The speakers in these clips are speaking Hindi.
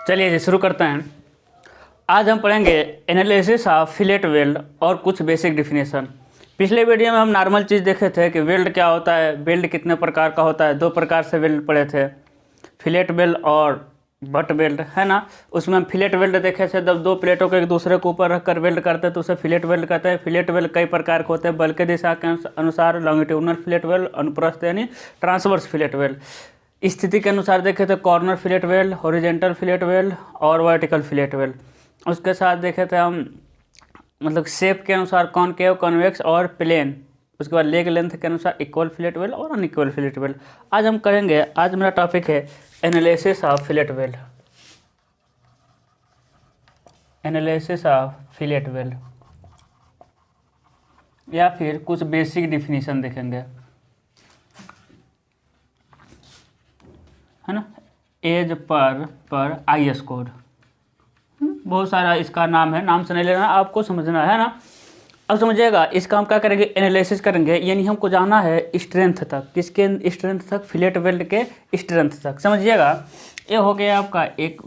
चलिए जी शुरू करते हैं। आज हम पढ़ेंगे एनालिसिस ऑफ फिलेट वेल्ड और कुछ बेसिक डिफिनेशन। पिछले वीडियो में हम नॉर्मल चीज़ देखे थे कि वेल्ड क्या होता है, वेल्ड कितने प्रकार का होता है। दो प्रकार से वेल्ड पढ़े थे, फिलेट वेल्ड और बट वेल्ड, है ना। उसमें हम फिलेट वेल्ड देखे थे, जब दो प्लेटों को एक दूसरे के ऊपर रखकर वेल्ड करते हैं तो उसे फिलेट वेल्ड कहते हैं। फिलेट वेल्ड कई प्रकार के होते हैं, बल के दिशा के अनुसार लॉन्गिट्यूडनल फिलेट वेल्ड, अनुप्रस्थ यानी ट्रांसवर्स फिलेट वेल्ड। स्थिति के अनुसार देखे थे corner fillet weld, horizontal fillet weld और वर्टिकल फिलेट वेल्ड। उसके साथ देखे थे हम मतलब शेप के अनुसार कॉनकेव, कॉन्वेक्स और प्लेन। उसके बाद लेग लेंथ के अनुसार इक्वल फिलेट वेल्ड और अनइक्वल फिलेट वेल्ड। आज हम करेंगे, आज मेरा टॉपिक है analysis of fillet weld. Analysis of fillet weld या फिर कुछ बेसिक डिफिनीशन देखेंगे, है ना। एज पर IS कोड, बहुत सारा इसका नाम है, नाम से नहीं लेना, आपको समझना है ना। अब समझिएगा, इसका हम क्या करेंगे, एनालिसिस करेंगे, यानी हमको जाना है स्ट्रेंथ तक। किसके स्ट्रेंथ तक? फिलेट वेल्ड के स्ट्रेंथ तक। समझिएगा, ये हो गया आपका एक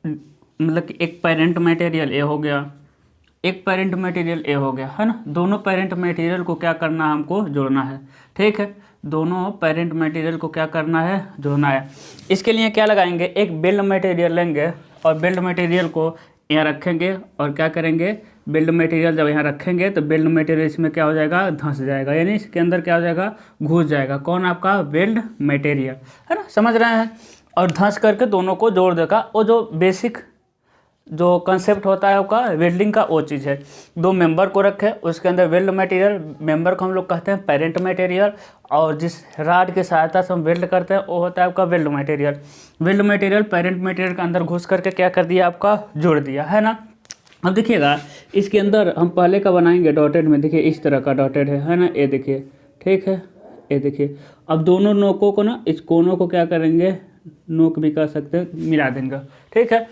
मतलब कि एक पेरेंट मटेरियल ए हो गया, एक पेरेंट मटेरियल ए हो गया, है ना। दोनों पेरेंट मटेरियल को क्या करना है, हमको जोड़ना है, ठीक है। दोनों पेरेंट मटेरियल को क्या करना है, जोड़ना है। इसके लिए क्या लगाएंगे, एक बिल्ड मटेरियल लेंगे और बिल्ड मटेरियल को यहाँ रखेंगे और क्या करेंगे, बिल्ड मटेरियल जब यहाँ रखेंगे तो बिल्ड मटेरियल इसमें क्या हो जाएगा, धंस जाएगा, यानी इसके अंदर क्या हो जाएगा, घुस जाएगा। कौन? आपका बिल्ड मटेरियल, है ना, समझ रहे हैं। और धंस करके दोनों को जोड़ देगा। वो जो बेसिक जो कंसेप्ट होता है आपका वेल्डिंग का, वो चीज़ है। दो मेंबर को रखे, उसके अंदर वेल्ड मटेरियल, मेंबर को हम लोग कहते हैं पेरेंट मटेरियल, और जिस राड की सहायता से हम वेल्ड करते हैं वो होता है आपका weld material. Weld material parent material के अंदर घुस करके क्या कर दिया, आपका जोड़ दिया, है ना। अब देखिएगा, इसके अंदर हम पहले का बनाएंगे डॉटेड में, देखिए इस तरह का डॉटेड है ना, ये देखिए, ठीक है, ये देखिए। अब दोनों नोकों को ना, इस कोनों को क्या करेंगे, नोक भी कर सकते हैं, मिला देंगे, ठीक है।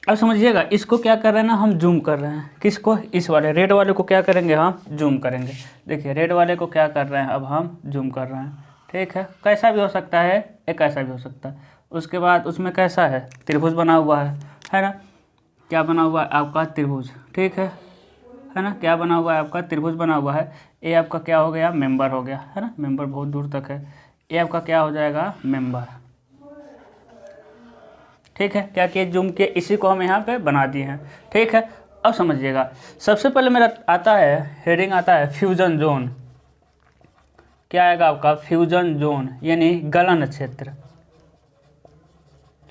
अब समझिएगा, इसको क्या कर रहे हैं ना, हम जूम कर रहे हैं। किसको? इस वाले रेड वाले को क्या करेंगे, हम जूम करेंगे। देखिए रेड वाले को क्या कर रहे हैं, अब हम जूम कर रहे हैं, ठीक है। कैसा भी हो सकता है, एक ऐसा भी हो सकता है। उसके बाद उसमें कैसा है, त्रिभुज बना हुआ है ना। क्या बना हुआ है आपका, त्रिभुज, ठीक है ना। क्या बना हुआ है आपका, त्रिभुज बना हुआ है। ये आपका क्या हो गया, मेंबर हो गया, है ना। मेंबर बहुत दूर तक है, ये आपका क्या हो जाएगा, मेंबर, ठीक है। क्या किए, जूम किए, इसी को हम यहाँ पे बना दिए हैं, ठीक है। अब समझिएगा, सबसे पहले मेरा आता है हेडिंग, आता है फ्यूजन जोन। क्या आएगा आपका, फ्यूजन जोन, यानी गलन क्षेत्र।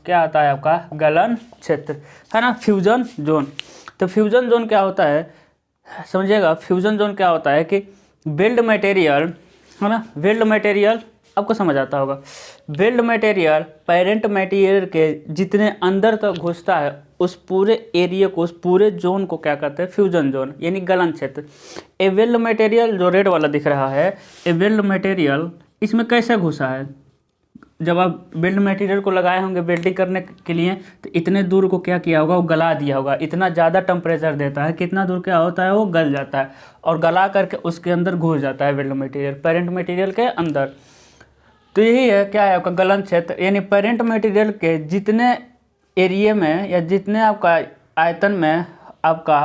क्या आता है आपका, गलन क्षेत्र, है ना, फ्यूजन जोन। तो फ्यूजन जोन क्या होता है, समझिएगा, फ्यूजन जोन क्या होता है कि वेल्ड मटेरियल, है ना, वेल्ड मटेरियल आपको समझ आता होगा। वेल्ड मटेरियल पेरेंट मटेरियल के जितने अंदर तक घुसता है, उस पूरे एरिया को, उस पूरे जोन को क्या कहते हैं, फ्यूजन जोन, यानी गलन क्षेत्र। ए वेल्ड मटेरियल जो रेड वाला दिख रहा है, ए वेल्ड मटेरियल इसमें कैसे घुसा है, जब आप वेल्ड मटेरियल को लगाए होंगे वेल्डिंग करने के लिए, तो इतने दूर को क्या किया होगा, वो गला दिया होगा। इतना ज़्यादा टेम्परेचर देता है, कितना दूर क्या होता है, वो गल जाता है और गला करके उसके अंदर घुस जाता है वेल्ड मटेरियल, पेरेंट मटेरियल के अंदर। तो यही है, क्या है आपका गलन क्षेत्र, यानी पेरेंट मटेरियल के जितने एरिया में या जितने आपका आयतन में आपका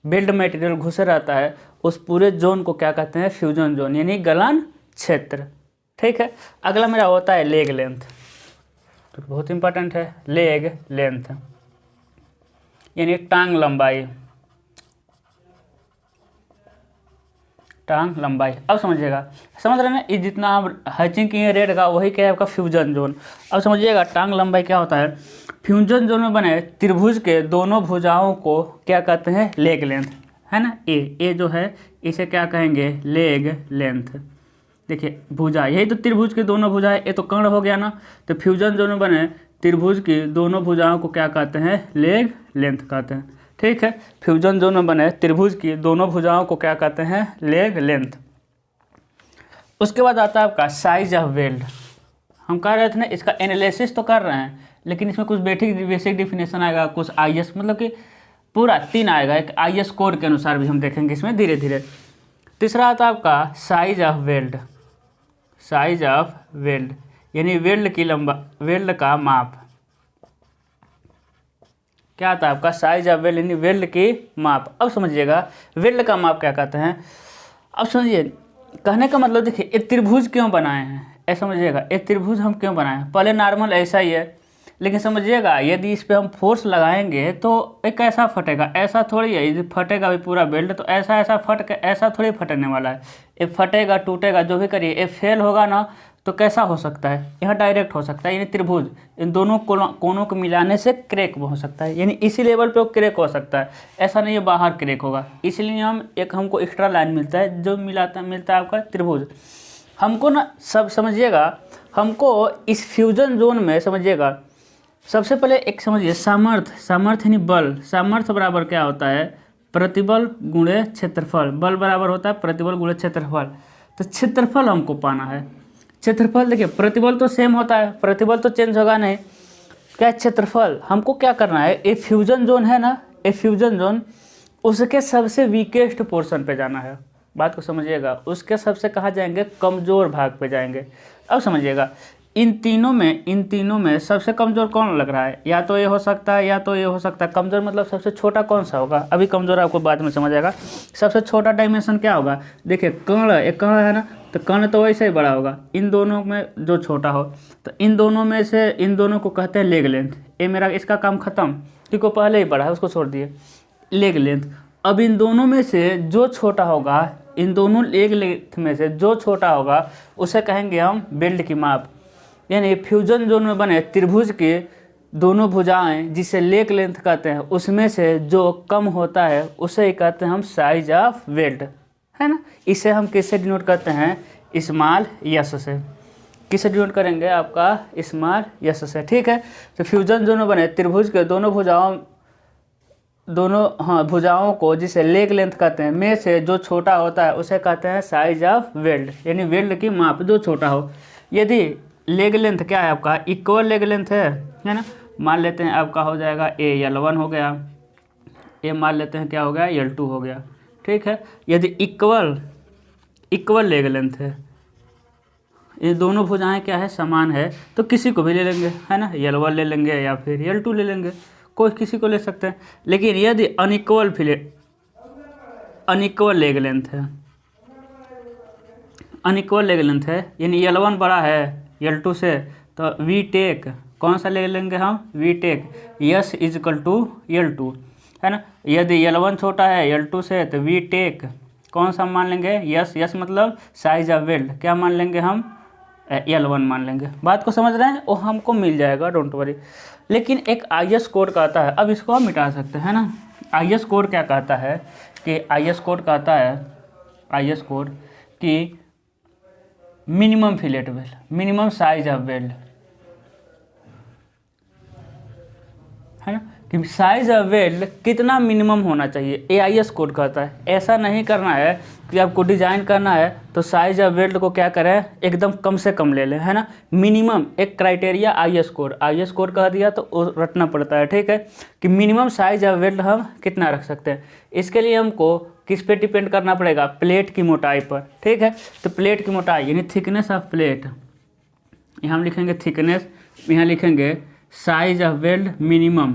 वेल्ड मटेरियल घुसे रहता है, उस पूरे जोन को क्या कहते हैं, फ्यूजन जोन, यानी गलन क्षेत्र, ठीक है। अगला मेरा होता है लेग लेंथ, तो बहुत इंपॉर्टेंट है। लेग लेंथ यानी टांग लंबाई, टांग लंबाई। अब समझिएगा, समझ रहे हैं ना, ये जितना आप हैचिंग किए रेड का, वही क्या है आपका फ्यूजन जोन। अब समझिएगा, टांग लंबाई क्या होता है, फ्यूजन जोन में बने त्रिभुज के दोनों भुजाओं को क्या कहते हैं, लेग लेंथ, है ना। ए जो है इसे क्या कहेंगे, लेग लेंथ। देखिए भुजा, यही तो त्रिभुज की दोनों भुजाएं, ये तो कर्ण हो गया ना। तो फ्यूजन जोन में बने त्रिभुज की दोनों भुजाओं को क्या कहते हैं, लेग लेंथ कहते हैं, ठीक है। फ्यूजन जोन में बने त्रिभुज की दोनों भुजाओं को क्या कहते हैं, लेग लेंथ। उसके बाद आता है आपका साइज ऑफ वेल्ड। हम कह रहे थे ना, इसका एनालिसिस तो कर रहे हैं, लेकिन इसमें कुछ बेसिक डिफिनेशन आएगा, कुछ IS मतलब कि पूरा 3 आएगा। एक IS कोड के अनुसार भी हम देखेंगे इसमें धीरे धीरे। तीसरा आता है आपका size of weld, size of weld यानी वेल्ड की लंबा, वेल्ड का माप, क्या आता है आपका साइज ऑफ वेल्ड, यानी वेल्ड की माप। अब समझिएगा वेल्ड का माप क्या कहते हैं। अब समझिए कहने का मतलब देखिए एक त्रिभुज क्यों बनाए हैं, ऐसा समझिएगा एक त्रिभुज हम क्यों बनाए हैं। पहले नॉर्मल ऐसा ही है, लेकिन समझिएगा यदि इस पे हम फोर्स लगाएंगे तो एक ऐसा फटेगा, ऐसा थोड़ी है, यदि फटेगा भी पूरा बेल्ट तो ऐसा ऐसा फट के ऐसा थोड़ी फटने वाला है। ये फटेगा टूटेगा जो भी करिए, ये फेल होगा ना तो कैसा हो सकता है, यहाँ डायरेक्ट हो सकता है, यानी त्रिभुज इन दोनों कोनों को मिलाने से क्रैक हो सकता है, यानी इसी लेवल पे वो क्रैक हो सकता है, ऐसा नहीं है बाहर क्रैक होगा। इसलिए हम एक हमको एक्स्ट्रा लाइन मिलता है जो मिलता है आपका त्रिभुज। हमको ना सब समझिएगा, हमको इस फ्यूजन जोन में समझिएगा सबसे पहले एक समझिए सामर्थ्य यानी बल। सामर्थ्य बराबर क्या होता है, प्रतिबल गुणे क्षेत्रफल। बल बराबर होता है प्रतिबल गुणे क्षेत्रफल। तो क्षेत्रफल हमको पाना है। क्षेत्रफल देखिए प्रतिबल तो सेम होता है, प्रतिबल तो चेंज होगा नहीं, क्या क्षेत्रफल हमको क्या करना है, ये फ्यूजन जोन है ना, ये फ्यूजन जोन उसके सबसे वीकेस्ट पोर्शन पे जाना है। बात को समझिएगा, उसके सबसे कहाँ जाएंगे, कमज़ोर भाग पे जाएंगे। अब समझिएगा इन तीनों में सबसे कमज़ोर कौन लग रहा है, या तो ये हो सकता है या तो ये हो सकता है। कमज़ोर मतलब सबसे छोटा कौन सा होगा, अभी कमज़ोर आपको बाद में समझ आएगा। सबसे छोटा डायमेंशन क्या होगा, देखिए कर्ण, एक कर्ण है ना, तो कर्ण तो वैसे ही बड़ा होगा, इन दोनों में जो छोटा हो, तो इन दोनों में से इन दोनों को कहते हैं लेग लेंथ। ये मेरा इसका काम खत्म, क्योंकि पहले ही बड़ा है उसको छोड़ दिए, लेग लेंथ। अब इन दोनों में से जो छोटा होगा, इन दोनों लेग लेंथ में से जो छोटा होगा उसे कहेंगे हम बेल्ट की माप। यानी फ्यूजन जोन में बने त्रिभुज के दोनों भुजाएं जिसे लेग लेंथ कहते हैं, उसमें से जो कम होता है उसे ही कहते हैं हम साइज ऑफ वेल्ड, है ना। इसे हम किससे डिनोट करते हैं, स्मॉल यस से। किससे डिनोट करेंगे, आपका स्मॉल यस से, ठीक है। तो फ्यूजन जोन में बने त्रिभुज के दोनों भुजाओं को जिसे लेग लेंथ कहते हैं में से जो छोटा होता है उसे कहते हैं साइज ऑफ वेल्ड, यानी वेल्ड की माप जो छोटा हो। यदि लेग लेंथ क्या है आपका, इक्वल लेग लेंथ है ना, मान लेते हैं आपका हो जाएगा ए L1 हो गया, ए मान लेते हैं क्या हो गया L2 हो गया, ठीक है। यदि इक्वल लेग लेंथ है, ये दोनों भुजाएं क्या है, समान है, तो किसी को भी ले लेंगे, है ना, L1 ले लेंगे या फिर L2 ले लेंगे, कोई किसी को ले सकते हैं। लेकिन यदि अनइक्वल लेग लेंथ है, अनइक्वल लेग लेंथ है, यानी L1 बड़ा है L2 से, तो वी टेक कौन सा ले लेंगे हम, we take yes is equal to L2, है ना। यदि L1 छोटा है L2 से तो वी टेक कौन सा मान लेंगे, यस मतलब साइज ऑफ वेल्ड, क्या मान लेंगे हम, L1 मान लेंगे। बात को समझ रहे हैं, वो हमको मिल जाएगा, डोंट वरी। लेकिन एक IS कोड कहता है, अब इसको हम मिटा सकते हैं ना। IS कोड क्या कहता है कि IS कोड कहता है, IS कोड कि minimum fillet weld, minimum size of weld, है ना, कि साइज ऑफ वेल्ड कितना मिनिमम होना चाहिए, AIS कोड कहता है। ऐसा नहीं करना है कि आपको डिज़ाइन करना है तो साइज ऑफ वेल्ड को क्या करें, एकदम कम से कम ले लें, है ना। मिनिमम एक क्राइटेरिया IS कोड कह दिया तो रटना पड़ता है, ठीक है, कि मिनिमम साइज ऑफ वेल्ड हम कितना रख सकते हैं। इसके लिए हमको किस पे डिपेंड करना पड़ेगा, प्लेट की मोटाई पर, ठीक है। तो प्लेट की मोटाई यानी थिकनेस ऑफ प्लेट, यहाँ हम लिखेंगे थिकनेस, यहाँ लिखेंगे साइज ऑफ वेल्ड मिनिमम,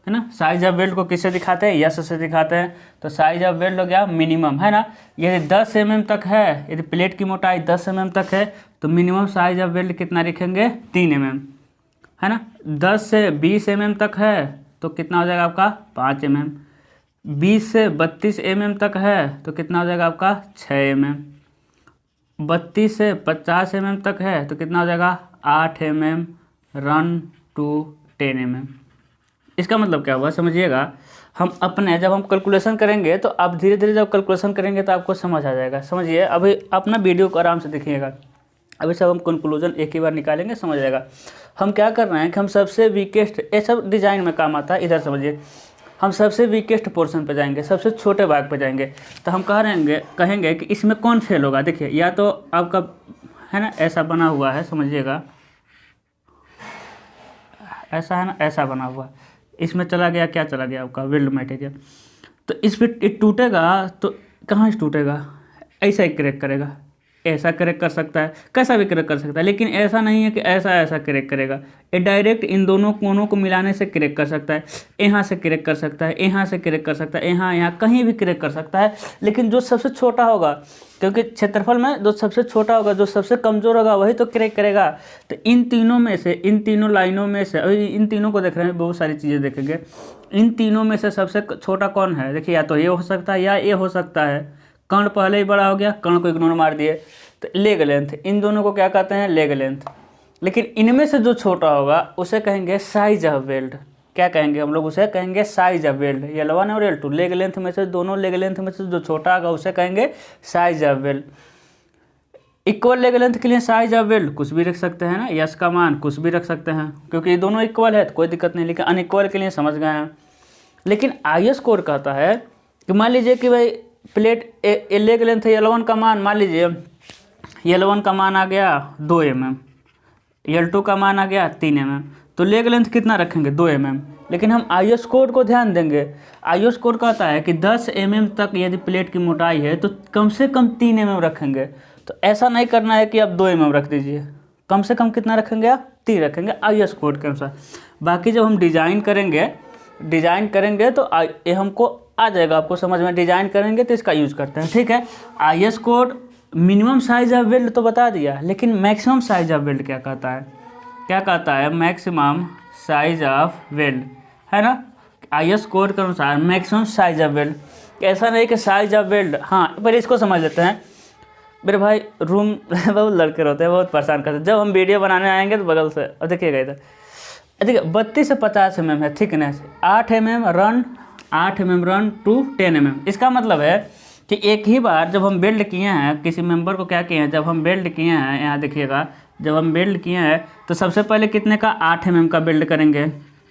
है ना। साइज ऑफ वेल्ड को किससे दिखाते हैं, यस से दिखाते हैं, तो साइज ऑफ वेल्ड हो गया मिनिमम, है ना। यदि 10 mm तक है, यदि प्लेट की मोटाई 10 mm तक है तो मिनिमम साइज ऑफ वेल्ड कितना लिखेंगे, 3 mm, है ना। 10 से 20 mm तक है तो कितना हो जाएगा आपका 5 mm, 20 से 32 mm तक है तो कितना हो जाएगा आपका 6 mm, 32 से 50 mm तक है तो कितना हो जाएगा 8 mm, रन टू 10 mm। इसका मतलब क्या हुआ समझिएगा, हम अपने जब हम कैलकुलेशन करेंगे तो आप धीरे धीरे जब कैलकुलेशन करेंगे तो आपको समझ आ जाएगा। समझिए, अभी अपना वीडियो को आराम से देखिएगा, अभी सब हम कंक्लूजन एक ही बार निकालेंगे, समझ आएगा। हम क्या कर रहे हैं कि हम सबसे वीकेस्ट, ये सब डिज़ाइन में काम आता है, इधर समझिए, हम सबसे वीकेस्ट पोर्शन पे जाएंगे, सबसे छोटे भाग पे जाएंगे, तो हम कहेंगे कि इसमें कौन फेल होगा। देखिए, या तो आपका है ना ऐसा बना हुआ है, समझिएगा ऐसा है ना, ऐसा बना हुआ, इसमें चला गया, क्या चला गया आपका वेल्ड मटेरियल, तो इस पर टूटेगा तो कहाँ से टूटेगा, ऐसा ही क्रैक करेगा, ऐसा करेक्ट कर सकता है, कैसा भी करेक्ट कर सकता है, लेकिन ऐसा नहीं है कि ऐसा ऐसा करेक्ट करेगा। ये डायरेक्ट इन दोनों कोनों को मिलाने से करेक्ट कर सकता है, यहाँ से करेक्ट कर सकता है, यहाँ से करेक्ट कर सकता है, यहाँ कहीं भी करेक्ट कर सकता है। लेकिन जो सबसे छोटा होगा, क्योंकि क्षेत्रफल में जो सबसे छोटा होगा, जो सबसे कमज़ोर होगा वही तो करेक्ट करेगा। तो इन तीनों में से, इन तीनों लाइनों में से, अभी इन तीनों को देख रहे हैं, बहुत सारी चीज़ें देखेंगे। इन तीनों में से सबसे छोटा कौन है? देखिए, या तो ये हो सकता है या ये हो सकता है। कर्ण पहले ही बड़ा हो गया, कर्ण को इग्नोर मार दिए, तो लेग लेंथ, इन दोनों को क्या कहते हैं? Leg length. लेकिन इनमें से जो छोटा होगा उसे कहेंगे साइज ऑफ वेल्ड। क्या कहेंगे हम लोग? उसे कहेंगे साइज ऑफ वेल्ड। L1 और L2 लेग लेंथ में से, दोनों लेग लेंथ में से जो छोटा होगा उसे कहेंगे size of weld. Equal leg length के लिए साइज ऑफ वेल्ड कुछ भी रख सकते हैं ना, यस का मान कुछ भी रख सकते हैं, क्योंकि ये दोनों इक्वल है तो कोई दिक्कत नहीं। लेकिन अनइक्वल के लिए समझ गए हैं। लेकिन IS कोड कहता है कि मान लीजिए कि भाई प्लेट लेग लेंथ L1 का मान, मान लीजिए L1 का मान आ गया 2 mm, L2 का मान आ गया 3 mm, तो लेग लेंथ कितना रखेंगे? 2 mm। लेकिन हम IS कोड को ध्यान देंगे। IS कोड कहता है कि 10 mm तक यदि प्लेट की मोटाई है तो कम से कम 3 mm रखेंगे। तो ऐसा नहीं करना है कि आप 2 mm रख दीजिए, कम से कम कितना रखेंगे आप? 3 रखेंगे IS कोड के अनुसार। बाकी जब हम डिज़ाइन करेंगे तो ये हमको आ जाएगा, आपको समझ में। डिज़ाइन करेंगे तो इसका यूज़ करते हैं, ठीक है। IS code minimum size of weld तो बता दिया, लेकिन मैक्सिमम साइज ऑफ वेल्ड क्या कहता है? क्या कहता है? मैक्सिमम साइज ऑफ वेल्ड, है ना। IS कोड के अनुसार मैक्सिमम साइज ऑफ वेल्ड। ऐसा नहीं कि साइज ऑफ वेल्ड, हाँ पर इसको समझ लेते हैं। मेरे भाई रूम बहुत लड़के रहते हैं, बहुत परेशान करते हैं। जब हम वीडियो बनाने आएंगे तो बगल से, और देखिएगा इधर, देखिए 32 से 50 mm है thickness, 8 mm run to 10 mm। इसका मतलब है कि एक ही बार जब हम बिल्ड किए हैं किसी मेंबर को, क्या किए हैं, जब हम बिल्ड किए हैं, यहाँ देखिएगा, जब हम बिल्ड किए हैं तो सबसे पहले कितने का? 8 mm का बिल्ड करेंगे।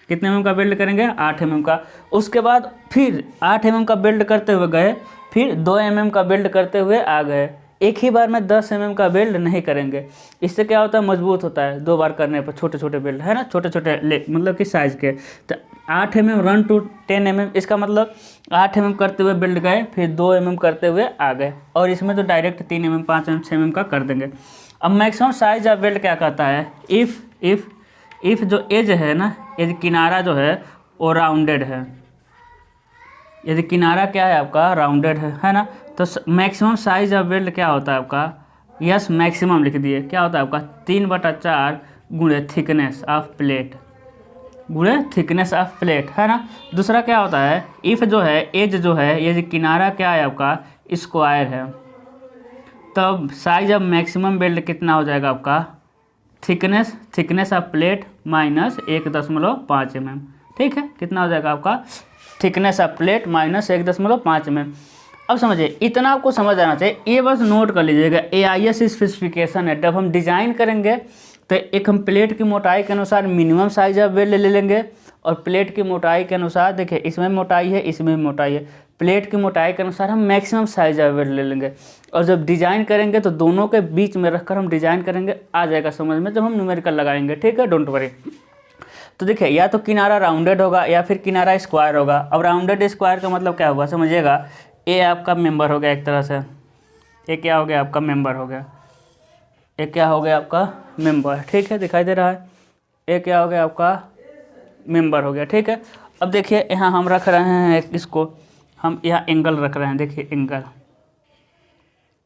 कितने mm का बिल्ड करेंगे? 8 mm का। उसके बाद फिर 8 mm का बिल्ड करते हुए गए, फिर 2 mm का बिल्ड करते हुए आ गए। एक ही बार में 10 mm का बिल्ड नहीं करेंगे। इससे क्या होता है? मजबूत होता है 2 बार करने पर, छोटे छोटे बिल्ड, है ना, छोटे छोटे मतलब कि साइज़ के। तो 8 mm रन टू 10 mm, इसका मतलब 8 mm करते हुए बिल्ड गए, फिर 2 mm करते हुए आ गए, और इसमें तो डायरेक्ट 3 mm 5 mm 6 mm का कर देंगे। अब मैक्सिमम साइज ऑफ बिल्ड क्या कहता है? इफ़ जो एज है ना, यदि किनारा जो है वो राउंडेड है, यदि किनारा क्या है आपका? राउंडेड है ना, तो मैक्सिमम साइज ऑफ वेल्ड क्या होता है आपका? यस, मैक्सिमम लिख दिए। क्या होता है आपका? 3/4 गुणे थिकनेस ऑफ प्लेट, गुणे थिकनेस ऑफ प्लेट, है ना। दूसरा क्या होता है? इफ़ जो है, एज जो है, यदि किनारा क्या है आपका? स्क्वायर है, तब साइज ऑफ मैक्सिमम वेल्ड कितना हो जाएगा आपका? Thickness of plate minus 1.5 mm। ठीक है, कितना हो जाएगा आपका? Thickness of plate minus 1.5 mm। अब समझिए, इतना आपको समझ आना चाहिए, ये बस नोट कर लीजिएगा। AIS स्पेसिफिकेशन है। जब हम डिज़ाइन करेंगे तो एक हम प्लेट की मोटाई के अनुसार मिनिमम साइज ऑफ वेल्ड ले लेंगे, और प्लेट की मोटाई के अनुसार, देखिए इसमें मोटाई है, इसमें मोटाई है, प्लेट की मोटाई के अनुसार हम मैक्सिमम साइज ऑफ वेल्ड ले लेंगे। और जब डिज़ाइन करेंगे तो दोनों के बीच में रखकर हम डिज़ाइन करेंगे, आ जाएगा समझ में जब हम न्यूमेरिकल लगाएंगे, ठीक है, डोंट वरी। तो देखिए, या तो किनारा राउंडेड होगा या फिर किनारा स्क्वायर होगा। अब राउंडेड स्क्वायर का मतलब क्या हुआ? समझिएगा, ये आपका मेंबर हो गया एक तरह से, ये क्या हो गया आपका? मेंबर हो गया। ये क्या हो गया आपका? मेंबर, ठीक है, दिखाई दे रहा है। ये क्या हो गया आपका? मेंबर हो गया, ठीक है। अब देखिए, यहाँ हम रख रहे हैं इसको, हम यहाँ एंगल रख रहे हैं, देखिए एंगल।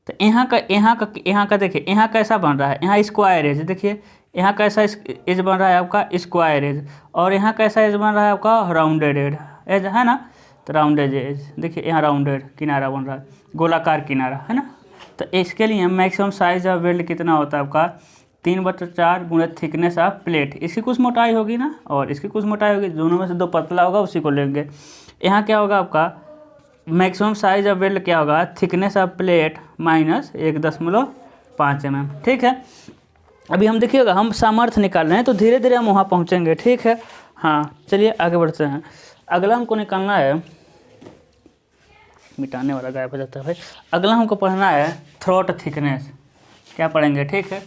तो यहाँ का देखिए, यहाँ कैसा बन रहा है? यहाँ स्क्वायर एज, देखिए यहाँ कैसा एज बन रहा है आपका? Square edge. और यहाँ कैसा एज बन रहा है आपका? राउंडेड एज, है ना। तो राउंडेड एज, देखिए यहाँ राउंडेड किनारा बन रहा है, गोलाकार किनारा, है ना। तो इसके लिए मैक्सिमम साइज ऑफ वेल्ड कितना होता है आपका? 3/4 गुणे थिकनेस ऑफ प्लेट। इसकी कुछ मोटाई होगी ना, और इसकी कुछ मोटाई होगी, दोनों में से 2 पतला होगा, उसी को लेंगे। यहाँ क्या होगा आपका? मैक्सिमम साइज ऑफ वेल्ड क्या होगा? Thickness of plate minus 1.5 mm, ठीक है। अभी हम देखिएगा, हम सामर्थ्य निकाल रहे हैं, तो धीरे धीरे हम वहाँ पहुँचेंगे, ठीक है। हाँ, चलिए आगे बढ़ते हैं। अगला हमको निकालना है, मिटाने वाला गायब हो जाता है भाई। अगला हमको पढ़ना है थ्रोट थिकनेस। क्या पढ़ेंगे? ठीक है,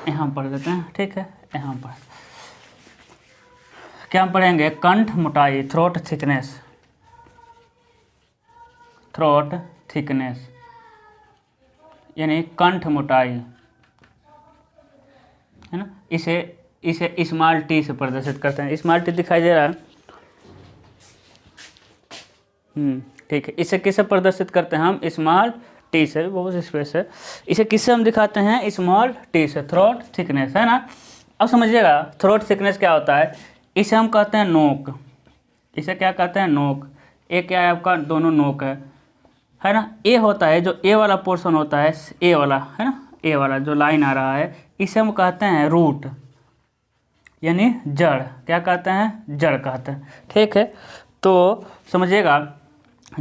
यहाँ पढ़ देते हैं, ठीक है, यहाँ पढ़, क्या पढ़ेंगे? कंठ मोटाई, थ्रोट थिकनेस, थ्रोट थिकनेस। यानी कंठ मोटाई, है ना, इसे स्मॉल टी से प्रदर्शित करते हैं। स्मॉल टी दिखाई दे रहा है, ठीक है। इसे किससे प्रदर्शित करते हैं हम? स्मॉल टी से, बहुत स्पेस है। इसे किससे हम दिखाते हैं? स्मॉल टी से। थ्रोट थिकनेस, है ना। अब समझिएगा थ्रोट थिकनेस क्या होता है। इसे हम कहते हैं नोक। इसे क्या कहते हैं? नोक। ए क्या है आपका? दोनों नोक है ना। ए होता है जो ए वाला पोर्शन होता है, ए वाला, है ना, ए वाला जो लाइन आ रहा है, इसे हम कहते हैं रूट, यानी जड़। क्या कहते हैं? जड़ कहते हैं, ठीक है। तो समझिएगा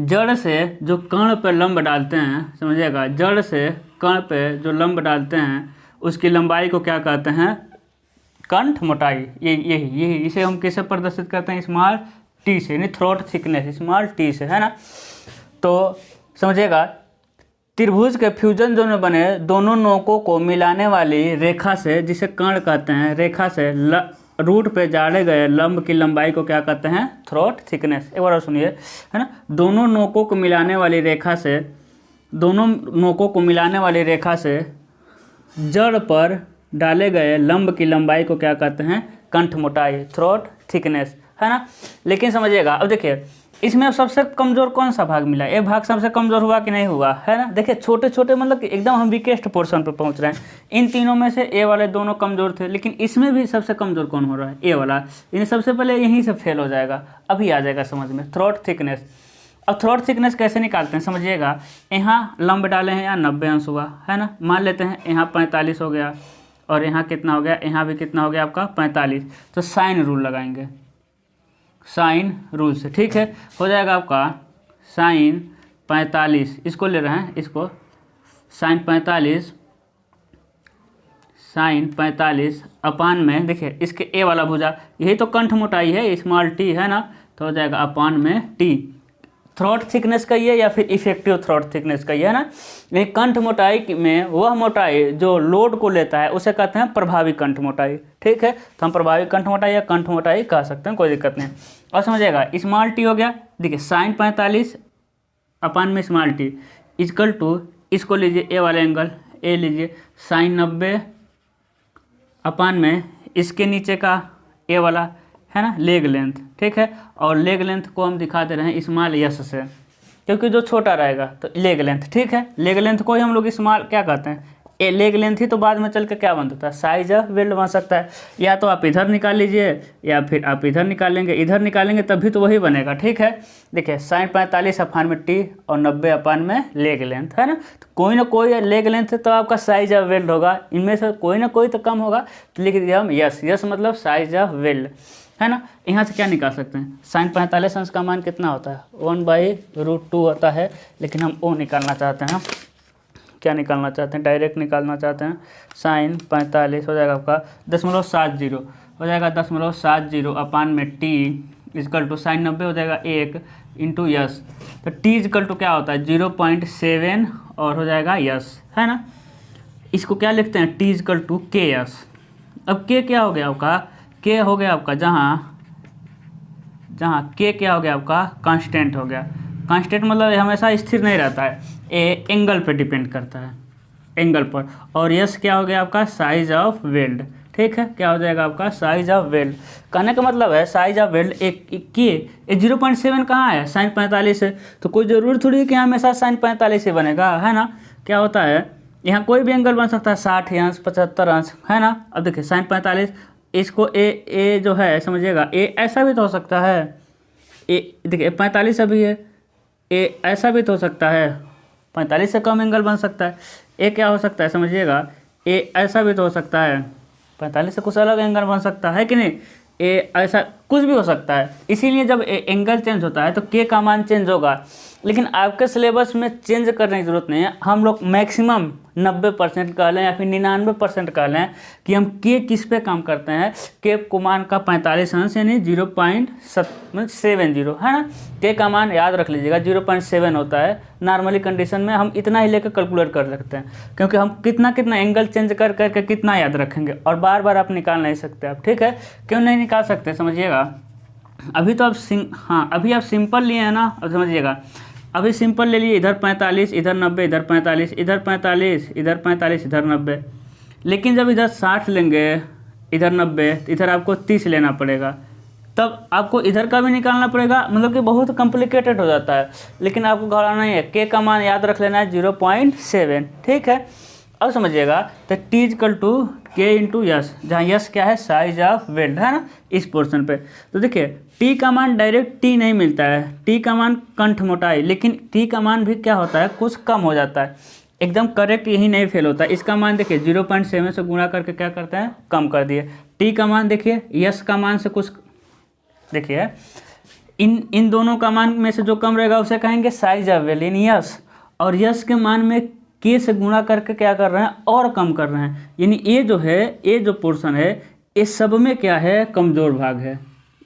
जड़ से जो कण पे लंब डालते हैं, समझिएगा जड़ से कण पे जो लंब डालते हैं उसकी लंबाई को क्या कहते हैं? कंठ मोटाई। यही इसे हम किससे प्रदर्शित करते हैं? स्मॉल टी से, यानी थ्रोट थिकनेस स्मॉल टी से, है ना। तो समझिएगा त्रिभुज के फ्यूजन जोन में बने दोनों नोकों को मिलाने वाली रेखा से, जिसे कर्ण कहते हैं, रेखा से रूट पे जाड़े गए लंब की लंबाई को क्या कहते हैं? Throat thickness. एक बार और सुनिए, है ना। दोनों नोकों को मिलाने वाली रेखा से, दोनों नोकों को मिलाने वाली रेखा से जड़ पर डाले गए लंब की लंबाई को क्या कहते हैं? कंठ मोटाई, थ्रोट थिकनेस, है ना। लेकिन समझिएगा अब देखिए इसमें सबसे कमज़ोर कौन सा भाग मिला? ये भाग सबसे कमज़ोर हुआ कि नहीं हुआ, है ना। देखिए छोटे छोटे मतलब कि एकदम हम वीकेस्ट पोर्शन पर पहुंच रहे हैं। इन तीनों में से ए वाले दोनों कमज़ोर थे, लेकिन इसमें भी सबसे कमज़ोर कौन हो रहा है? ए वाला। यानी सबसे पहले यहीं से फेल हो जाएगा। अभी आ जाएगा समझ में, थ्रोट थिकनेस। अब थ्रोट थिकनेस कैसे निकालते हैं? समझिएगा यहाँ लंब डाले हैं, यहाँ 90 अंश हुआ, है ना। मान लेते हैं यहाँ 45 हो गया, और यहाँ कितना हो गया? यहाँ भी कितना हो गया आपका? 45। तो साइन रूल लगाएंगे, साइन रूल से, ठीक है। हो जाएगा आपका साइन 45, इसको ले रहे हैं, इसको साइन 45 अपान में, देखिए इसके ए वाला भुजा, यही तो कंठ मोटाई है, स्मॉल टी, है ना। तो हो जाएगा अपान में टी। थ्रोट थिकनेस का ये या फिर इफेक्टिव थ्रोट थिकनेस का ये, है ना। ये कंठ मोटाई में वह मोटाई जो लोड को लेता है उसे कहते हैं प्रभावी कंठ मोटाई, ठीक है। तो हम प्रभावी कंठ मोटाई या कंठ मोटाई कह सकते हैं, कोई दिक्कत नहीं। और समझिएगा स्मॉल टी हो गया, देखिए साइन 45 अपान में स्मॉल टी इक्वल टू, इसको लीजिए ए वाला एंगल, ए लीजिए साइन 90 अपान में इसके नीचे का ए वाला, है ना, लेग लेंथ, ठीक है। और लेग लेंथ को हम दिखा दे रहे हैं स्मॉल यस से, क्योंकि जो छोटा रहेगा तो लेग लेंथ, ठीक है। लेग लेंथ को ही हम लोग स्मॉल क्या कहते हैं? ए लेग लेंथ ही तो बाद में चल के क्या बन जाता है? साइज ऑफ वेल्ड बन सकता है। या तो आप इधर निकाल लीजिए या फिर आप इधर निकालेंगे, इधर निकालेंगे तभी तो वही बनेगा, ठीक है। देखिए साइन 45 अपान में टी और 90 अपान में लेग लेंथ, है ना। तो कोई ना कोई लेग लेंथ तो आपका साइज ऑफ वेल्ड होगा, इनमें से कोई ना कोई तो कम होगा, तो लिख दिया हम यस। यस मतलब साइज ऑफ वेल्ड, है ना। यहाँ से क्या निकाल सकते हैं? साइन 45 अंश का मान कितना होता है? 1/√2 होता है, लेकिन हम वो निकालना चाहते हैं। क्या निकालना चाहते हैं? डायरेक्ट निकालना चाहते हैं। साइन 45 हो जाएगा आपका 0.70, हो जाएगा 0.70 अपान में टी इक्वल टू साइन 90 हो जाएगा 1 इंटू यस। तो टी इक्वल टू क्या होता है? 0.7 और हो जाएगा यस, है ना। इसको क्या लिखते हैं? टी इक्वल टू के यस। अब के क्या हो गया आपका? के हो गया आपका जहाँ के क्या हो गया आपका? कांस्टेंट हो गया। कांस्टेंट मतलब हमेशा स्थिर नहीं रहता है, ये एंगल पे डिपेंड करता है, एंगल पर। और यस क्या हो गया आपका? साइज ऑफ वेल्ड, ठीक है। क्या हो जाएगा आपका? Size of weld. कहने का मतलब है साइज ऑफ वेल्ड एक के 0.7 कहाँ है? साइन 45 है। तो कोई ज़रूर थोड़ी है कि हमेशा साइन 45 से बनेगा, है ना। क्या होता है यहाँ कोई भी एंगल बन सकता है, 60 अंश 75 अंश, है ना। अब देखिए साइन 45, इसको ए जो है समझिएगा, ए ऐसा भी तो हो सकता है, ए देखिए 45 अभी है, ए ऐसा भी तो हो सकता है, 45 से कम एंगल बन सकता है। ए क्या हो सकता है समझिएगा, ए ऐसा भी तो हो सकता है, 45 से कुछ अलग एंगल बन सकता है कि नहीं। ए ऐसा कुछ भी हो सकता है। इसीलिए जब एंगल चेंज होता है तो के का मान चेंज होगा। लेकिन आपके सिलेबस में चेंज करने की ज़रूरत नहीं है। हम लोग मैक्सिमम 90% कह लें या फिर 99% कह लें कि हम के किस पे काम करते हैं। के को मान का 45 अंश यानी 0.70, है ना। के का मान याद रख लीजिएगा 0.7 होता है। नॉर्मली कंडीशन में हम इतना ही लेकर कैलकुलेट कर सकते हैं, क्योंकि हम कितना एंगल चेंज कर करके कितना याद रखेंगे, और बार बार आप निकाल नहीं सकते आप, ठीक है। क्यों नहीं निकाल सकते समझिएगा। अभी तो आप अभी आप सिंपल लिए हैं ना। अब समझिएगा अभी सिंपल ले लिए, इधर 45 इधर 90 इधर 45 इधर 45 इधर 45 इधर 90। लेकिन जब इधर 60 लेंगे इधर 90 तो इधर आपको 30 लेना पड़ेगा, तब आपको इधर का भी निकालना पड़ेगा, मतलब कि बहुत कॉम्प्लिकेटेड हो जाता है। लेकिन आपको घबराना नहीं है, के का मान याद रख लेना है 0.7, ठीक है। अब समझिएगा, तो टी इक्वल टू के इंटू यस, जहाँ यस क्या है, साइज ऑफ वेल्ड, है ना, इस पोर्शन पे। तो देखिए टी का मान डायरेक्ट टी नहीं मिलता है, टी का मान कंठ मोटाई, लेकिन टी का मान भी क्या होता है, कुछ कम हो जाता है, एकदम करेक्ट यही नहीं फेल होता है। इसका मान देखिए 0.7 से गुणा करके क्या करते हैं, कम कर दिए। टी का मान देखिए यस का मान से कुछ, देखिए इन दोनों का मान में से जो कम रहेगा उसे कहेंगे size of weld in yes, और यस के मान में के से गुणा करके क्या कर रहे हैं, और कम कर रहे हैं। यानी ये जो है, ये जो पोर्शन है, ये सब में क्या है, कमज़ोर भाग है।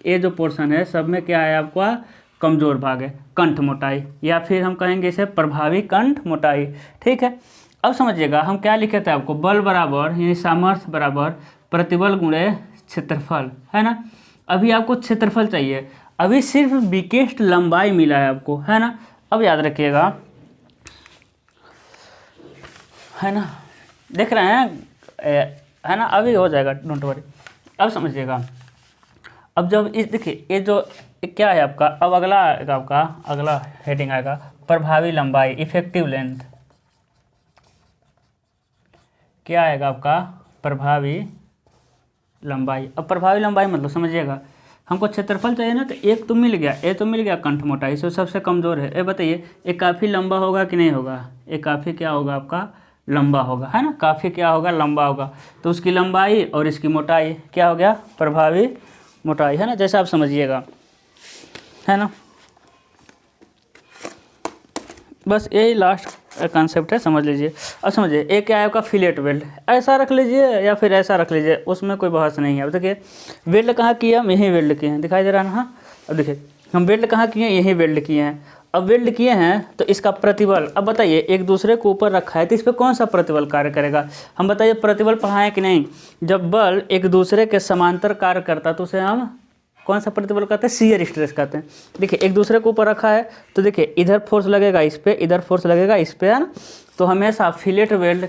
ये जो पोर्शन है सब में क्या है, आपका कमज़ोर भाग है, कंठ मोटाई, या फिर हम कहेंगे इसे प्रभावी कंठ मोटाई, ठीक है। अब समझिएगा हम क्या लिखे थे आपको, बल बराबर यानी सामर्थ्य बराबर प्रतिबल गुणे क्षेत्रफल, है ना। अभी आपको क्षेत्रफल चाहिए, अभी सिर्फ वीकेस्ट लंबाई मिला है आपको, है ना। अब याद रखिएगा, है ना, देख रहे हैं, है ना, अभी हो जाएगा, डोंट वरी। अब समझिएगा, अब जब इस देखिए ये जो क्या है आपका, अब अगला आएगा आपका, अगला हेडिंग आएगा प्रभावी लंबाई, इफेक्टिव लेंथ। क्या आएगा आपका, प्रभावी लंबाई। अब प्रभावी लंबाई मतलब समझिएगा, हमको क्षेत्रफल चाहिए ना, तो एक तो मिल गया, ये तो मिल गया कंठ मोटाई, इससे सबसे कमज़ोर है। ये बताइए ये काफ़ी लंबा होगा कि नहीं होगा, ये काफ़ी क्या होगा आपका, लंबा होगा, है ना, काफ़ी क्या होगा, लंबा होगा। तो उसकी लंबाई और इसकी मोटाई क्या हो गया, प्रभावी मोटाई, है ना, जैसा आप समझिएगा, है ना। बस यही लास्ट कॉन्सेप्ट है, समझ लीजिए। अब समझिए एक क्या है आपका फिलेट वेल्ड, ऐसा रख लीजिए या फिर ऐसा रख लीजिए, उसमें कोई बहस नहीं है। अब देखिए वेल्ड कहाँ किए हम, यही वेल्ड किए हैं, दिखाई दे रहा है ना। हाँ, अब देखिए हम वेल्ड कहाँ किए हैं, यही वेल्ड किए हैं। अब वेल्ड किए हैं तो इसका प्रतिबल, अब बताइए एक दूसरे को ऊपर रखा है तो इस पर कौन सा प्रतिबल कार्य करेगा, हम बताइए प्रतिबल पढ़ाएं कि नहीं। जब बल एक दूसरे के समांतर कार्य करता तो उसे हम कौन सा प्रतिबल कहते हैं, शियर स्ट्रेस कहते हैं। देखिए एक दूसरे के ऊपर रखा है तो देखिए इधर फोर्स लगेगा इस पे, इधर फोर्स लगेगा इस पे, है ना। तो हमेशा फिलेट वेल्ड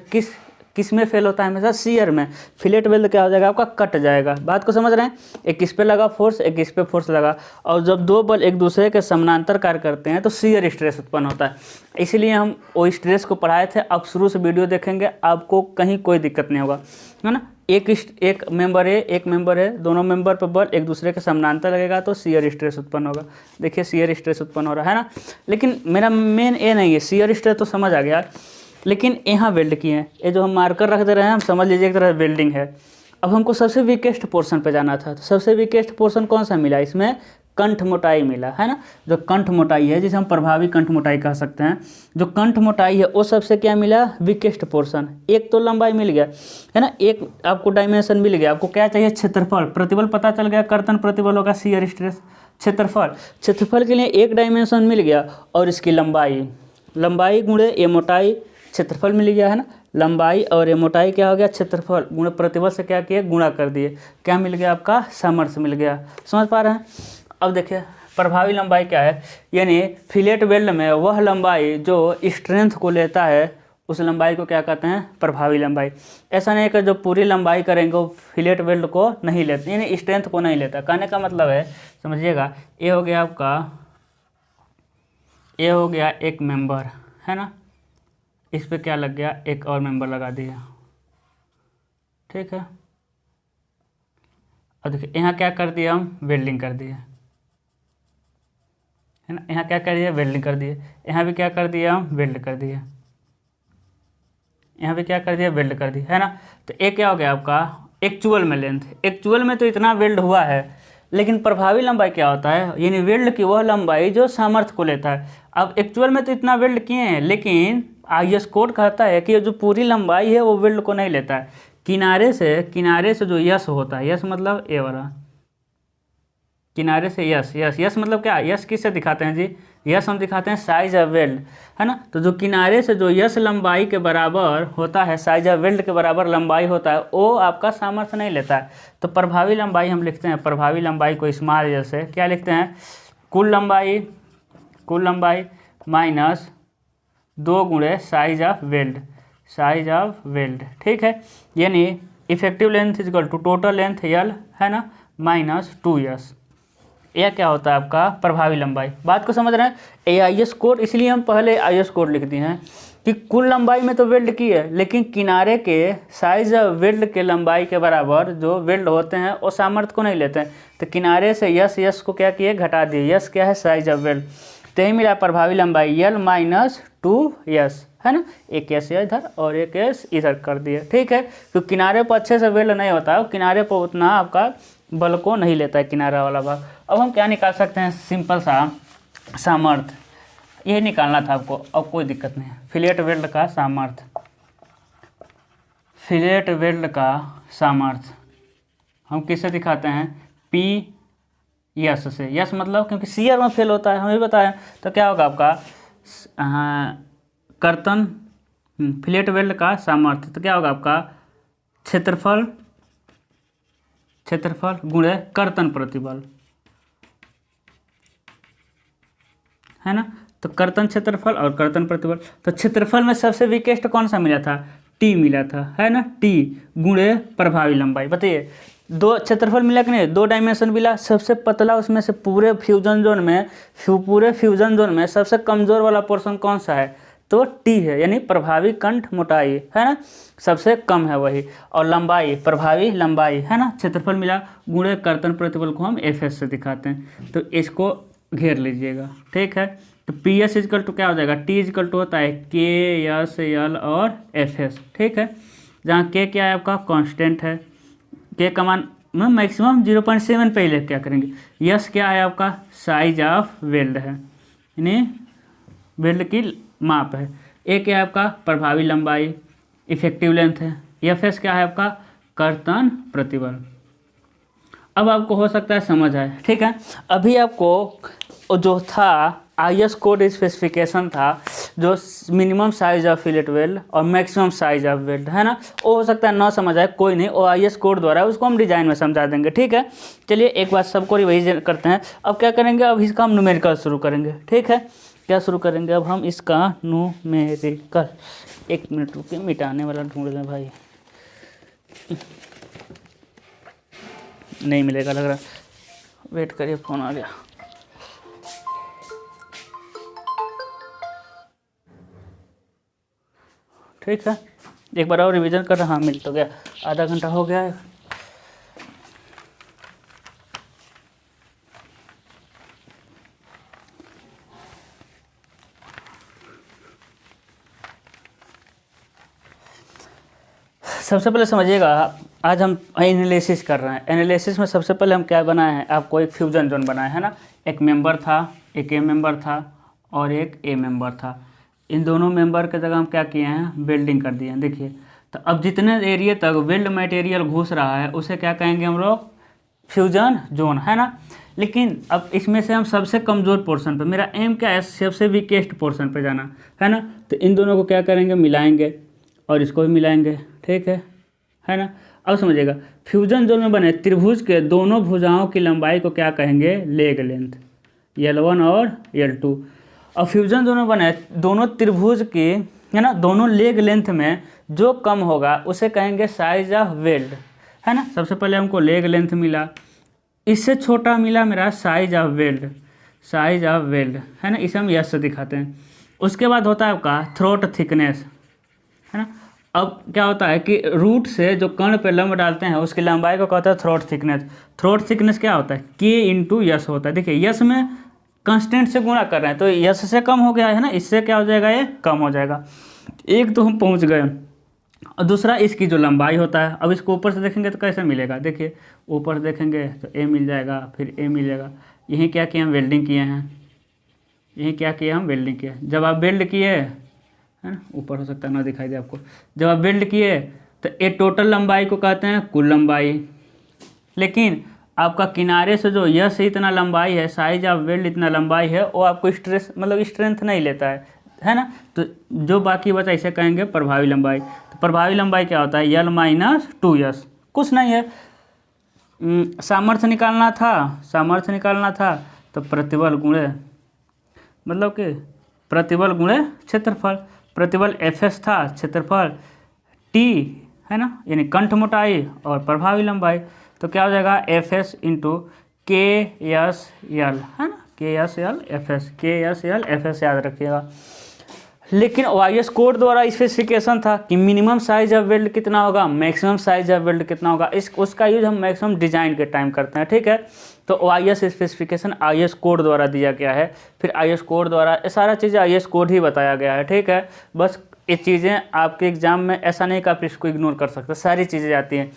किस में फेल होता है, हमेशा शियर में। फिलेट वेल्ड क्या हो जाएगा आपका, कट जाएगा। बात को समझ रहे हैं, एक इस पे लगा फोर्स, एक इस पे फोर्स लगा, और जब दो बल एक दूसरे के समानांतर कार्य करते हैं तो शियर स्ट्रेस उत्पन्न होता है। इसीलिए हम वो स्ट्रेस को पढ़ाए थे, आप शुरू से वीडियो देखेंगे आपको कहीं कोई दिक्कत नहीं होगा, है ना। एक मेंबर है, एक मेंबर है, दोनों मेंबर पर बल एक दूसरे के समानांतर लगेगा तो शियर स्ट्रेस उत्पन्न होगा। देखिए शियर स्ट्रेस उत्पन्न हो रहा है ना। लेकिन मेरा मेन ये नहीं है, शियर स्ट्रेस तो समझ आ गया, लेकिन यहाँ वेल्ड किए हैं, ये जो हम मार्कर रख दे रहे हैं, हम समझ लीजिए एक तरह वेल्डिंग है। अब हमको सबसे वीकेस्ट पोर्शन पे जाना था, तो सबसे वीकेस्ट पोर्शन कौन सा मिला, इसमें कंठ मोटाई मिला, है ना। जो कंठ मोटाई है, जिसे हम प्रभावी कंठ मोटाई कह सकते हैं, जो कंठ मोटाई है वो सबसे क्या मिला, वीकेस्ट पोर्शन। एक तो लंबाई मिल गया, है ना, एक आपको डायमेंशन मिल गया। आपको क्या चाहिए, क्षेत्रफल, प्रतिबल पता चल गया, कर्तन प्रतिबल होगा शियर स्ट्रेस, क्षेत्रफल के लिए एक डायमेंशन मिल गया, और इसकी लंबाई गुणे ये मोटाई, क्षेत्रफल मिल गया, है ना। लंबाई और ये मोटाई क्या हो गया, क्षेत्रफल गुणे प्रतिबल से क्या किए, गुणा कर दिए, क्या मिल गया आपका, सामर्थ्य मिल गया। समझ पा रहे हैं। अब देखिए प्रभावी लंबाई क्या है, यानी फिलेट वेल्ड में वह लंबाई जो स्ट्रेंथ को लेता है उस लंबाई को क्या कहते हैं, प्रभावी लंबाई। ऐसा नहीं कि जो पूरी लंबाई करेंगे वो फिलेट वेल्ड को नहीं लेते, यानी स्ट्रेंथ को नहीं लेता। कहने का मतलब है, समझिएगा, ये हो गया आपका, ये हो गया एक मेंबर, है ना, इस पे क्या लग गया, एक और मेंबर लगा दिया, ठीक है। अब देखिए यहाँ क्या कर दिया, हम वेल्डिंग कर दिए, है ना। यहाँ क्या कर दिया, वेल्डिंग कर दिए। यहाँ भी क्या कर दिया, हम वेल्ड कर दिए। यहाँ भी क्या कर दिया, वेल्ड कर दिया, है ना। तो एक क्या हो गया आपका, एक्चुअल में लेंथ, एक्चुअल में तो इतना वेल्ड हुआ है, लेकिन प्रभावी लंबाई क्या होता है, यानी वेल्ड की वह लंबाई जो सामर्थ्य को लेता है। अब एक्चुअल में तो इतना वेल्ड किए हैं, लेकिन IS कोड कहता है कि जो पूरी लंबाई है वो वेल्ड को नहीं लेता है। किनारे से जो यस होता है, यस मतलब ए वाला, किनारे से यस मतलब क्या, यस किससे दिखाते हैं जी, यस हम दिखाते हैं साइज ऑफ वेल्ड, है ना। तो जो किनारे से जो यस लंबाई के बराबर होता है, साइज ऑफ वेल्ड के बराबर लंबाई होता है, वो आपका सामर्थ्य नहीं लेता है। तो प्रभावी लंबाई हम लिखते हैं, प्रभावी लंबाई को स्मॉल जैसे क्या लिखते हैं, कुल लंबाई माइनस 2 गुणे size of weld, size of weld, ठीक है। यानी effective length is equal to total length L, है ना, माइनस 2s। यह क्या होता है आपका प्रभावी लंबाई। बात को समझ रहे हैं। AIS कोड इसलिए हम पहले AIS कोड लिख दिए हैं कि कुल लंबाई में तो वेल्ड की है, लेकिन किनारे के साइज वेल्ड के लंबाई के बराबर जो वेल्ड होते हैं वो सामर्थ्य को नहीं लेते हैं, तो किनारे से यस को क्या किए, घटा दिए। यस क्या है, साइज ऑफ वेल्ड। तो यही मिला प्रभावी लंबाई यल माइनस 2s, है ना। एक एस इधर और एक एस इधर कर दिए, ठीक है। तो किनारे पर अच्छे से वेल्ड नहीं होता है, किनारे पर उतना आपका बल को नहीं लेता है किनारा वाला भाग। अब हम क्या निकाल सकते हैं, सिंपल सा सामर्थ्य, यही निकालना था आपको। अब कोई दिक्कत नहीं है। फिलेट वेल्ड का सामर्थ्य, फिलेट वेल्ड का सामर्थ्य हम किससे दिखाते हैं, पी यस से। यस मतलब क्योंकि सीयर में फेल होता है, हमें बताया। तो क्या होगा आपका कर्तन फिलेट वेल्ड का सामर्थ्य, तो क्या होगा आपका क्षेत्रफल, क्षेत्रफल गुणे कर्तन प्रतिबल, है ना। तो कर्तन क्षेत्रफल और कर्तन प्रतिबल। तो क्षेत्रफल में सबसे वीकेस्ट कौन सा मिला था, टी मिला था, है ना। टी गुणे प्रभावी लंबाई। बताइए, दो क्षेत्रफल मिला कि नहीं, 2 डायमेंशन मिला। सबसे पतला उसमें से पूरे फ्यूजन जोन में, पूरे फ्यूजन जोन में सबसे कमजोर वाला पोर्शन कौन सा है, तो टी है, यानी प्रभावी कंठ मोटाई, है ना, सबसे कम है वही। और लंबाई, प्रभावी लंबाई, है ना, क्षेत्रफल मिला गुणे कर्तन प्रतिबल को हम एफएस से दिखाते हैं। तो इसको घेर लीजिएगा, ठीक है। तो पी एस इजकल टू क्या हो जाएगा, टी इजकल टू होता है के एस एल और एफ एस, ठीक है। जहाँ के क्या है आपका कांस्टेंट है, के का मान मैक्सिमम 0.7 पे ही ले क्या करेंगे। यस क्या है आपका साइज ऑफ वेल्ड है, यानी वेल्ड की माप है। ए क्या है आपका प्रभावी लंबाई, इफेक्टिव लेंथ है। एफ एस क्या है आपका कर्तन प्रतिबल। अब आपको हो सकता है समझ आए, ठीक है। अभी आपको जो था IS कोड स्पेसिफिकेशन था, जो minimum size of fillet weld और मैक्सिमम साइज ऑफ वेल्ड, है ना, वो हो सकता है ना समझ आए, कोई नहीं, वो IS कोड द्वारा उसको हम डिजाइन में समझा देंगे, ठीक है। चलिए एक बार सबको रिवाइज करते हैं। अब क्या करेंगे, अब इसका हम न्यूमेरिकल शुरू करेंगे, ठीक है। क्या शुरू करेंगे अब हम इसका न्यूमेरिकल। 1 मिनट रुकिए, मिटाने वाला ढूंढ लें भाई, नहीं मिलेगा लग रहा, वेट करिए, फ़ोन आ गया। ठीक है, एक बार और रिवीजन कर रहा, हाँ मिल तो गया, आधा घंटा हो गया है। सबसे पहले समझिएगा, आज हम एनालिसिस कर रहे हैं। एनालिसिस में सबसे पहले हम क्या बनाए हैं, आपको एक फ्यूजन जोन बनाया है ना। एक मेंबर था, एक ए मेंबर था और एक ए मेंबर था। इन दोनों मेंबर के जगह हम क्या किए हैं, वेल्डिंग कर दिए हैं। देखिए, तो अब जितने एरिया तक वेल्ड मटेरियल घुस रहा है उसे क्या कहेंगे हम लोग, फ्यूजन जोन, है ना। लेकिन अब इसमें से हम सबसे कमज़ोर पोर्शन पे, मेरा एम क्या है, सबसे वीकेस्ट पोर्शन पे जाना, है ना। तो इन दोनों को क्या करेंगे, मिलाएंगे और इसको भी मिलाएंगे, ठीक है ना। अब समझिएगा, फ्यूजन जोन में बने त्रिभुज के दोनों भुजाओं की लंबाई को क्या कहेंगे, लेग लेंथ, L1 और L2। और फ्यूजन जोन में बने दोनों त्रिभुज की, है ना, दोनों लेग लेंथ में जो कम होगा उसे कहेंगे साइज ऑफ वेल्ड, है ना। सबसे पहले हमको लेग लेंथ मिला, इससे छोटा मिला मेरा size of weld, size of weld, है ना, इसे हम यस से दिखाते हैं। उसके बाद होता है आपका थ्रोट थिकनेस, है ना। अब क्या होता है कि रूट से जो कर्ण पे लंब डालते हैं उसकी लंबाई को कहते हैं थ्रोट थिकनेस। थ्रोट थिकनेस क्या होता है, के इंटू यस होता है। देखिए, यस में कांस्टेंट से गुणा कर रहे हैं तो यस से कम हो गया है ना, इससे क्या हो जाएगा, ये कम हो जाएगा। एक तो हम पहुंच गए, और दूसरा इसकी जो लंबाई होता है। अब इसको ऊपर से देखेंगे तो कैसे मिलेगा, देखिए ऊपर से देखेंगे तो ए मिल जाएगा, फिर ए मिल जाएगा। यहीं क्या किए हम, वेल्डिंग किए हैं, यहीं क्या किए हम, वेल्डिंग किए। जब आप वेल्ड किए, है ना, ऊपर हो सकता है ना दिखाई दे आपको, जब आप वेल्ड किए तो ये टोटल लंबाई को कहते हैं कुल लंबाई। लेकिन आपका किनारे से जो यह से इतना लंबाई है, साइज ऑफ वेल्ड इतना लंबाई है, वो आपको स्ट्रेस मतलब स्ट्रेंथ नहीं लेता है ना। तो जो बाकी बचा इसे कहेंगे प्रभावी लंबाई। तो प्रभावी लंबाई क्या होता है, L माइनस 2s, कुछ नहीं है। सामर्थ्य निकालना था, सामर्थ्य निकालना था तो प्रतिबल गुणे, मतलब कि प्रतिबल गुणे क्षेत्रफल। प्रतिबल Fs था, क्षेत्रफल T है ना, यानी कंठ मोटाई और प्रभावी लंबाई। तो क्या हो जाएगा Fs इंटू KSL है ना, KSL Fs, KSL Fs याद रखिएगा। लेकिन वाईएस कोड द्वारा स्पेसिफिकेशन था कि मिनिमम साइज ऑफ वेल्ड कितना होगा, मैक्सिमम साइज ऑफ वेल्ड कितना होगा, उसका यूज हम मैक्सिमम डिजाइन के टाइम करते हैं, ठीक है। तो वाईएस स्पेसिफिकेशन आईएस कोड द्वारा दिया गया है, फिर आईएस कोड द्वारा ये सारा चीज़ें आईएस कोड ही बताया गया है, ठीक है। बस ये चीज़ें आपके एग्जाम में ऐसा नहीं कि आप इसको इग्नोर कर सकते, सारी चीज़ें आती हैं।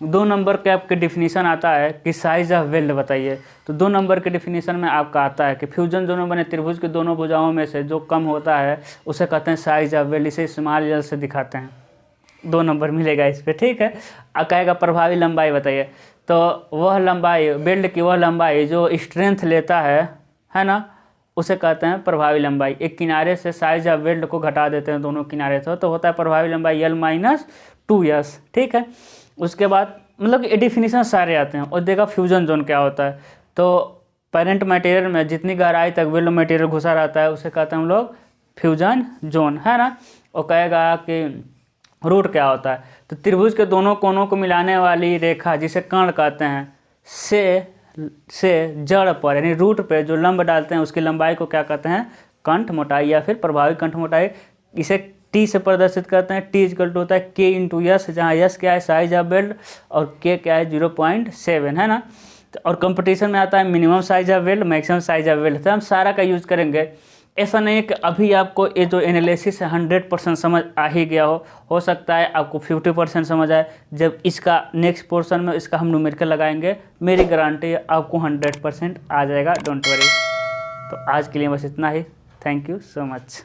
2 नंबर के आपके डिफिनीशन आता है कि साइज ऑफ वेल्ड बताइए, तो 2 नंबर के डिफिनीशन में आपका आता है कि फ्यूजन जोनों बने त्रिभुज के दोनों भुजाओं में से जो कम होता है उसे कहते हैं साइज ऑफ वेल्ड, इसे स्मॉल एल से दिखाते हैं। 2 नंबर मिलेगा इस पर, ठीक है। कहेगा प्रभावी लंबाई बताइए, तो वह लंबाई वेल्ड की वह लंबाई जो स्ट्रेंथ लेता है ना, उसे कहते हैं प्रभावी लंबाई। एक किनारे से साइज ऑफ वेल्ड को घटा देते हैं दोनों किनारे से, तो होता है प्रभावी लंबाई L-2s, ठीक है। उसके बाद मतलब ये डिफिनीशन सारे आते हैं। और देखा फ्यूजन जोन क्या होता है, तो पेरेंट मटेरियल में जितनी गहराई तक वेल्ड मटेरियल घुसा रहता है उसे कहते हैं हम लोग फ्यूजन जोन, है ना। और कहेगा कि रूट क्या होता है, तो त्रिभुज के दोनों कोनों को मिलाने वाली रेखा जिसे कर्ण कहते हैं से जड़ पर यानी रूट पे जो लंब डालते हैं उसकी लंबाई को क्या कहते हैं, कंठ मोटाई या फिर प्रभावी कंठ मोटाई। इसे T से प्रदर्शित करते हैं। T इक्वल टू होता है K इंटू यस, जहाँ यस क्या है साइज ऑफ वेल्ड और K क्या है 0.7, है ना। तो और कंपटीशन में आता है minimum size of weld, maximum size of weld. तो हम सारा का यूज़ करेंगे। ऐसा नहीं है कि अभी आपको ये जो एनालिसिस है 100% समझ आ ही गया हो सकता है आपको 50% समझ आए। जब इसका नेक्स्ट पोर्शन में इसका हम न्यूमेरिकल लगाएंगे, मेरी गारंटी है आपको 100% आ जाएगा, डोंट वरी। तो आज के लिए बस इतना ही। Thank you so much.